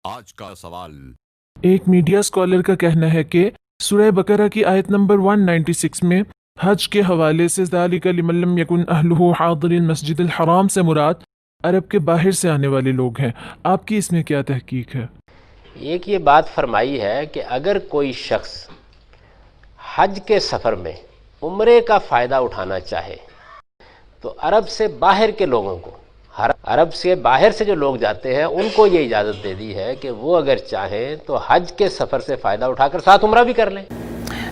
आज का सवाल। एक मीडिया स्कॉलर का कहना है कि सूरह बकरा की आयत नंबर 196 में हज के हवाले से ज़ालिका लिमन लम यकुन अहलुहु हादिरिल मस्जिदिल हराम से मुराद अरब के बाहर से आने वाले लोग हैं। आपकी इसमें क्या तहकीक है? एक ये बात फरमाई है कि अगर कोई शख्स हज के सफ़र में उम्रे का फ़ायदा उठाना चाहे तो अरब से बाहर के लोगों को, अरब से बाहर से जो लोग जाते हैं उनको ये इजाज़त दे दी है कि वो अगर चाहें तो हज के सफ़र से फ़ायदा उठाकर साथ उम्रा भी कर लें।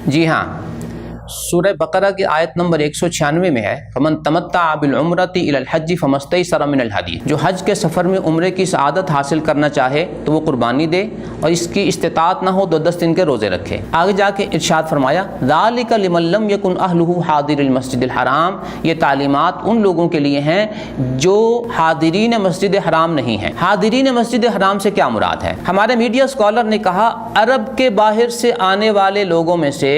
जी हाँ, सूरह बकरा की आयत नंबर 196 में है, फमन तमत्ता बिल उम्रति इलल हज्ज फमस्तयसर मिनल हदी। जो हज के सफ़र में उम्रे की सआदत हासिल करना चाहे तो वो कुर्बानी दे और इसकी इस्तिताअत ना हो तो 10 दिन के रोज़े रखे। आगे जाके इरशाद फरमाया, ज़ालिका लिमन लम यकुन अहलुहु हादिरिल मस्जिदिल हराम। ये तालीमात उन लोगों के लिए हैं जो हादिरीन मस्जिद हराम नहीं हैं। हादिरीन मस्जिद हराम से क्या मुराद है? हमारे मीडिया स्कॉलर ने कहा अरब के बाहर से आने वाले लोगों में से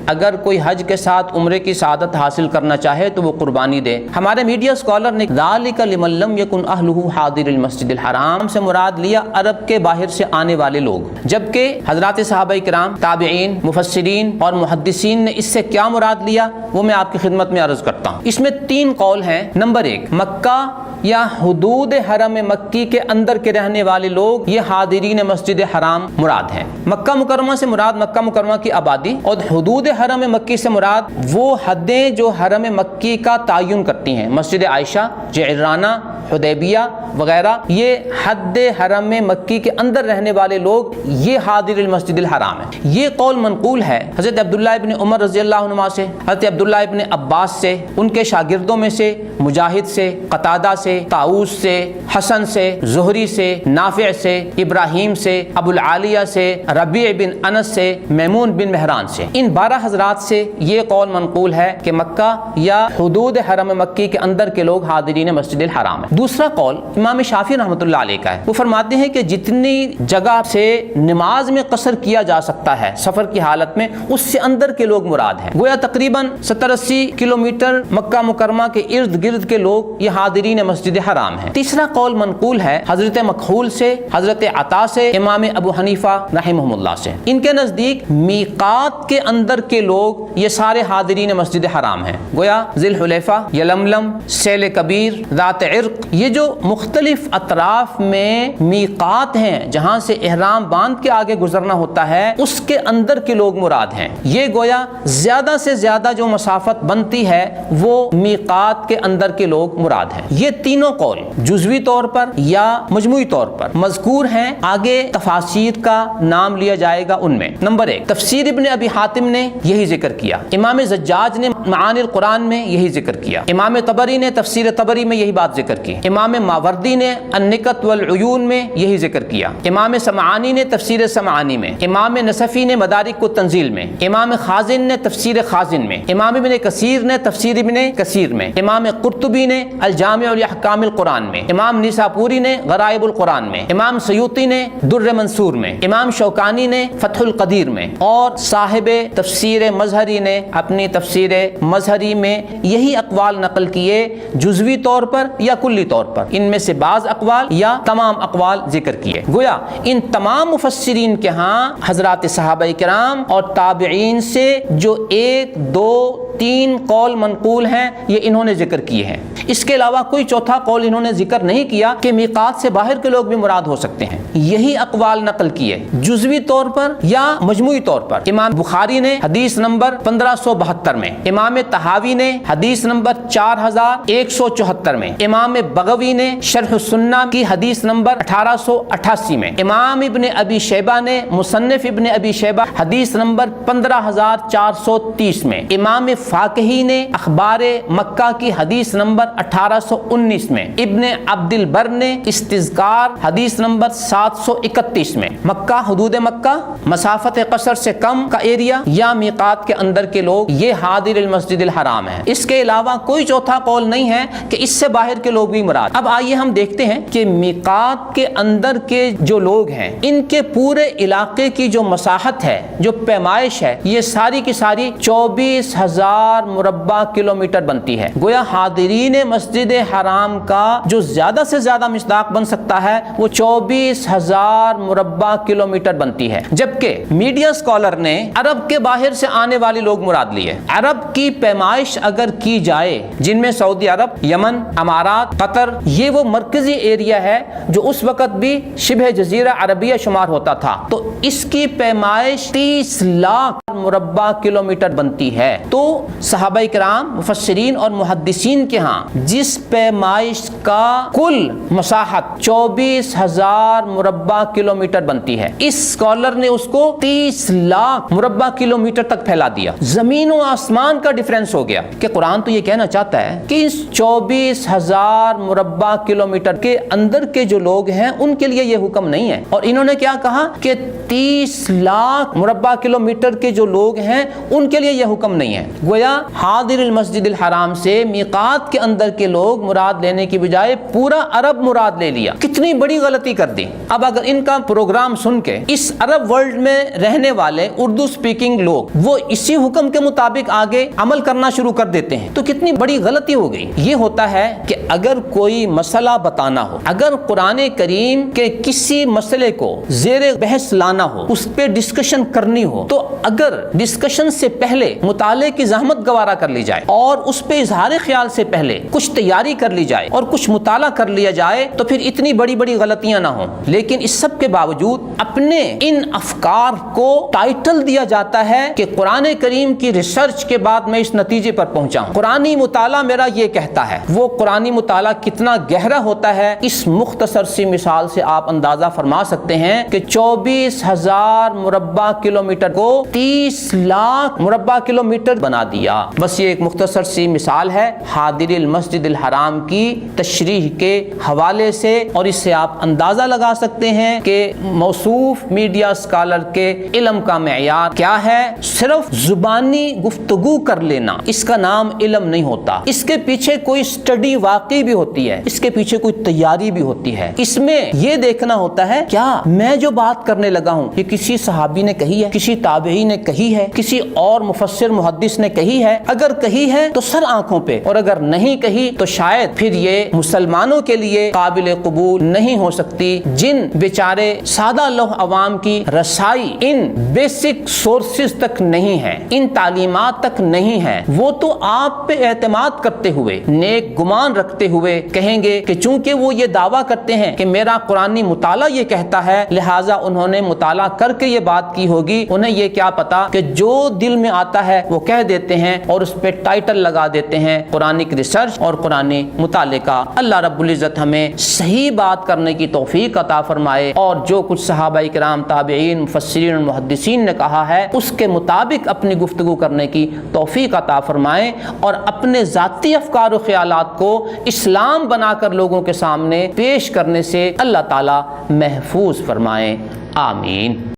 अगर कोई हज के साथ उम्रे की सआदत हासिल करना चाहे तो वो कुर्बानी दे। हमारे मीडिया स्कॉलर ने ज़ालिका लिमन लम यकुन अहलुहु हादिरिल मस्जिदिल हराम से मुराद लिया अरब के बाहर से आने वाले लोग, जबकि हज़रात सहाबाए किराम, ताबिईन, मुफस्सिरीन और मुहद्दिसीन ने इससे क्या मुराद लिया वो मैं आपकी खिदमत में अर्ज़ करता हूँ। इसमें 3 कौल हैं। नंबर 1, मक्का या हुदूद हरम मक्की के अंदर के रहने वाले लोग, ये हादिरीन मस्जिद हराम मुराद हैं। मक्का मुकरमा से मुराद मक्का मुकरमा की आबादी और हुदूद हरम मक्की से मुराद वो हदें जो हरम मक्की का तायुन करती हैं। मस्जिद आयशा, जिराना, हुदैबिया वगैरह, ये हद हरम मक्की के अंदर रहने वाले लोग, ये हादिरुल मस्जिदिल हराम है। ये कौल मनकूल है हज़रत अब्दुल्लाह इब्न उमर रज़ियल्लाहु अन्हुमा से, हज़रत अब्दुल्लाह इब्न अब्बास से, उनके शागिर्दों में से मुजाहिद से, कतादा से, ताऊस से, हसन से, ज़ुहरी से, नाफिअ से, इब्राहीम से, अबुल आलिया से, रबी बिन अनस से, मैमून बिन मेहरान से, इन 12 हज़रात से ये कौल मनकूल है कि मक्का या हुदूद हरम मक्की के अंदर के लोग हादिरीन मस्जिदिल हराम है। दूसरा कौल इमाम शाफी रहमतुल्लाह अलैह का है। वो फरमाते हैं कि जितनी जगह से नमाज में कसर किया जा सकता है सफर की हालत में, उससे अंदर के लोग मुराद हैं। गोया तकरीबन 70-80 किलोमीटर मक्का मुकरमा के इर्द गिर्द के लोग ये हादिरीन मस्जिद हराम है। तीसरा कौल मनकूल है हजरत मखहूल से, हजरत अता से, इमाम अबू हनीफा रहमहुल्लाह से। इनके नजदीक मीकात के अंदर के लोग ये सारे हादिरीन मस्जिद हराम हैं। गोया ज़िलहुलैफा, यलमलम, सैल कबीर, ज़ात इर्क, ये जो मुख्तलिफ अतराफ में मीकात हैं जहाँ से इहराम बांध के आगे गुजरना होता है, उसके अंदर के लोग मुराद हैं। ये गोया ज़्यादा से ज़्यादा जो मसाफत बनती है वो मीकात के अंदर के लोग मुराद हैं। ये तीनों कौल जुज़वी तौर पर या मजमूई तौर पर मज़कूर हैं। आगे तफासीर का नाम लिया जाएगा। उनमें नंबर 1 तफसीर इब्न अबी हातिम ने यही जिक्र किया, इमाम ज़ज्जाज ने मानिल कुरान में यही जिक्र किया, इमाम तबरी ने तफसीर तबरी में यही बात जिक्र की, इमाम मावर्दी ने अन्निकत वल उयून में यही जिक्र किया, इमाम समानी ने तफसीर समानी में, इमाम नसफी ने मदारिक को तंजील में, इमाम खाजिन ने तफसीर खाजिन में, इमाम इब्न कसीर ने तफसीर इब्न कसीर में, इमाम कुर्तुबी ने अल जामिउ लि अहकामिल कुरान में, इमाम निसापुरी ने गराइबुल कुरान में, इमाम सयूती ने दुर्र मंसूर में, इमाम शौकानी ने फतहुल कदीर में और साहिब तफसीर मजहरी ने अपनी तफसीर मजहरी में यही अक़वाल नकल किए, जुज़वी तौर पर या कुल्ली तौर पर। इनमें से बाज़ अक़वाल या तमाम अक़वाल जिक्र किए। गोया इन तमाम मुफस्सिरीन के यहाँ हज़रात सहाबाए किराम और ताबिईन से जो 1, 2, 3 कौल मनकूल हैं ये इन्होंने जिक्र किए हैं। इसके अलावा कोई चौथा कौल इन्होंने जिक्र नहीं किया कि मीकात से बाहर के लोग भी मुराद हो सकते हैं। यही अक़वाल नकल किए जुज़वी तौर पर या मजमूई तौर पर। इमाम बुखारी ने हदीस नंबर 1572 में, इमाम तहावी ने हदीस नंबर 4174 में, इमाम बगवी ने शरह सुन्ना की हदीस नंबर 1888 में, इमाम इब्न अबी शैबा ने मुसन्निफ इब्न अबी शैबा हदीस नंबर 15430 में, इमाम फाकिही ने अखबार मक्का की हदीस नंबर 1819 में, इब्न अब्दुल बर ने इस्तिज़कार हदीस नंबर 731 में। मक्का, हुदूद मक्का, मसाफत कसर से कम का एरिया या मीकात के अंदर के लोग, ये हादिरुल मस्जिदिल हराम है। इसके अलावा कोई चौथा कौल नहीं है कि इससे बाहर के लोग भी मुराद। अब आइए हम देखते हैं कि मीकात के अंदर के जो लोग हैं इनके पूरे इलाके की जो मसाहत है, जो पैमाइश है, ये सारी की सारी 24,000 30,000 مربع کلومیٹر بنتی ہے۔ گویا حاضرین مسجد حرام کا جو زیادہ سے زیادہ مصداق بن سکتا ہے وہ 24,000 مربع کلومیٹر بنتی ہے، جبکہ میڈیا اسکالر نے عرب کے باہر سے آنے والے لوگ مراد لیے۔ عرب کی پیمائش اگر کی جائے جن میں سعودی عرب، یمن، امارات، قطر، یہ وہ مرکزی ایریا ہے جو اس وقت بھی شبہ جزیرہ عربیہ شمار ہوتا تھا، تو اس کی پیمائش 30 لاکھ مربع کلومیٹر بنتی ہے۔ تو صحابہ کرام، مفسرین اور محدثین کے ہاں جس پیمائش کا کل مساحت 24,000 مربع کلومیٹر بنتی ہے، اس اسکالر نے اس کو 30 لاکھ مربع کلومیٹر تک پھیلا دیا۔ زمین و آسمان کا ڈیفرنس ہو گیا کہ قرآن تو یہ کہنا چاہتا ہے کہ اس 24,000 مربع کلومیٹر کے اندر کے جو لوگ ہیں ان کے لیے یہ حکم نہیں ہے، اور انہوں نے کیا کہا کہ 30 لاکھ مربع کلومیٹر کے جو لوگ ہیں ان کے لیے یہ حکم نہیں ہے۔ گویا حاضر المسجد الحرام سے میقات کے اندر کے لوگ مراد لینے کی بجائے پورا عرب مراد لے لیا۔ کتنی بڑی غلطی کر دی۔ اب اگر ان کا پروگرام سن کے اس عرب ورلڈ میں رہنے والے اردو سپیکنگ لوگ وہ اسی حکم کے مطابق آگے عمل کرنا شروع کر دیتے ہیں تو کتنی بڑی غلطی ہو گئی۔ یہ ہوتا ہے کہ اگر کوئی مسئلہ بتانا ہو، اگر قرآن کریم کے کسی مسئلے کو زیر بحث لانا ہو، اس پہ ڈسکشن کرنی ہو، تو اگر ڈسکشن سے پہلے مطالعے کی زحمت گوارا کر لی جائے اور اس پہ اظہار خیال سے پہلے کچھ تیاری کر لی جائے اور کچھ مطالعہ کر لیا جائے تو پھر اتنی بڑی بڑی غلطیاں نہ ہوں۔ لیکن اس سب کے باوجود اپنے ان افکار کو ٹائٹل دیا جاتا ہے کہ قرآن کریم کی ریسرچ کے بعد میں اس نتیجے پر پہنچا ہوں، قرآنی مطالعہ میرا یہ کہتا ہے۔ وہ قرآنی مطالعہ کتنا گہرا ہوتا ہے اس مختصر سی مثال سے آپ اندازہ فرما سکتے ہیں کہ 24,000 مربع کلومیٹر کو 30 لاکھ مربع کلومیٹر بنا دیا۔ بس یہ ایک مختصر سی مثال ہے حاضر المسجد الحرام کی تشریح کے حوالے سے، اور اس سے آپ اندازہ لگا سکتے ہیں کہ موصوف میڈیا اسکالر کے علم کا معیار کیا ہے۔ صرف زبانی گفتگو کر لینا اس کا نام علم نہیں ہوتا، اس کے پیچھے کوئی اسٹڈی واقعی بھی ہوتی ہے، اس کے پیچھے کوئی تیاری بھی ہوتی ہے۔ اس میں یہ دیکھنا ہوتا ہے کیا میں جو بات کرنے لگا ہوں یہ کسی صحابی نے کہی ہے، کسی تابعی نے کہی ہے، کسی اور مفسر محدث نے کہی ہے؟ اگر کہی ہے تو سر آنکھوں پہ، اور اگر نہیں کہی تو شاید پھر یہ مسلمانوں کے لیے قابل قبول نہیں ہو سکتی۔ جن بیچارے سادہ لوح عوام کی رسائی ان بیسک سورسز تک نہیں ہے، ان تعلیمات تک نہیں ہے، وہ تو آپ پہ اعتماد کرتے ہوئے، نیک گمان رکھتے ہوئے کہیں گے کہ چونکہ وہ یہ دعویٰ کرتے ہیں کہ میرا قرآنی مطالعہ یہ کہتا ہے لہٰذا انہوں نے مطالعہ کر کے یہ بات کی ہوگی۔ انہیں یہ کیا پتا کہ جو دل میں آتا ہے وہ کہہ دیتے ہیں اور اس پہ ٹائٹل لگا دیتے ہیں قرآنک ریسرچ اور قرآنی مطالعے کا۔ اللہ رب العزت ہمیں صحیح بات کرنے کی توفیق عطا فرمائے، اور جو کچھ صحابہ کرام، تابعین، مفسرین اور محدثین نے کہا ہے اس کے مطابق اپنی گفتگو کرنے کی توفیق عطا فرمائے، اور اپنے ذاتی افکار و خیالات کو اسلام بنا کر لوگوں کے سامنے پیش کرنے سے اللہ تعالی محفوظ فرمائے۔ آمین۔